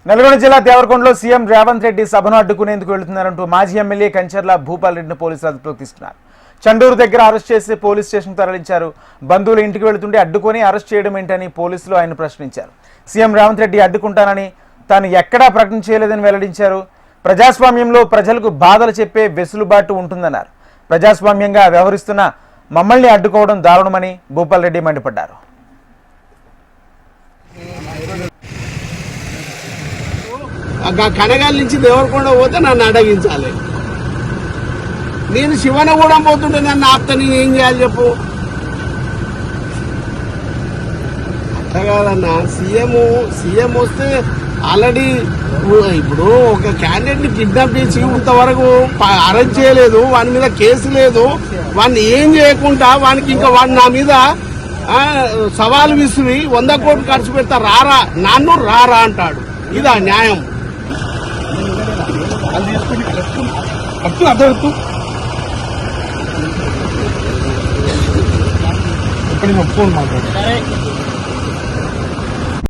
నల్గొండ జిల్లా దేవరకొండలో సీఎం రేవంత్ రెడ్డి సభను అడ్డుకునేందుకు వెళుతున్నారంటూ మాజీ ఎమ్మెల్యే కంచర్ల భూపాల్ రెడ్డిని పోలీసులు అదుపులోకి తీసుకున్నారు. చండూరు దగ్గర అరెస్ట్ చేసి పోలీస్ స్టేషన్ తరలించారు. బంధువుల ఇంటికి వెళుతుంటే అడ్డుకొని అరెస్ట్ చేయడం ఏంటని పోలీసులు ఆయన ప్రశ్నించారు. సీఎం రేవంత్ రెడ్డి అడ్డుకుంటానని తాను ఎక్కడా ప్రకటన చేయలేదని వెల్లడించారు. ప్రజాస్వామ్యంలో ప్రజలకు బాధలు చెప్పే వెసులుబాటు ఉంటుందన్నారు. ప్రజాస్వామ్యంగా వ్యవహరిస్తున్న మమ్మల్ని అడ్డుకోవడం దారుణమని భూపాల్ రెడ్డి మండిపడ్డారు. కనగాల నుంచి దేవరకొండ పోతే నన్ను అడగించాలి. నేను శివనగూడెం పోతుంటే నన్ను ఆప్తే నేను ఏం చేయాలి చెప్పు? అట్లా కాదన్నా. సీఎం వస్తే ఆల్రెడీ ఇప్పుడు ఒక క్యాండిడేట్ ని కిడ్నాప్ చేసి ఇంతవరకు అరెస్ట్ చేయలేదు, వాని మీద కేసు లేదు, వాడిని ఏం చేయకుండా వానికి ఇంకా వాడు నా మీద సవాలు విసిరి 100 కోట్లు ఖర్చు పెడతా రారా నన్ను రారా అంటాడు. ఇదా న్యాయం? ఫోన్ మాట్లాడు.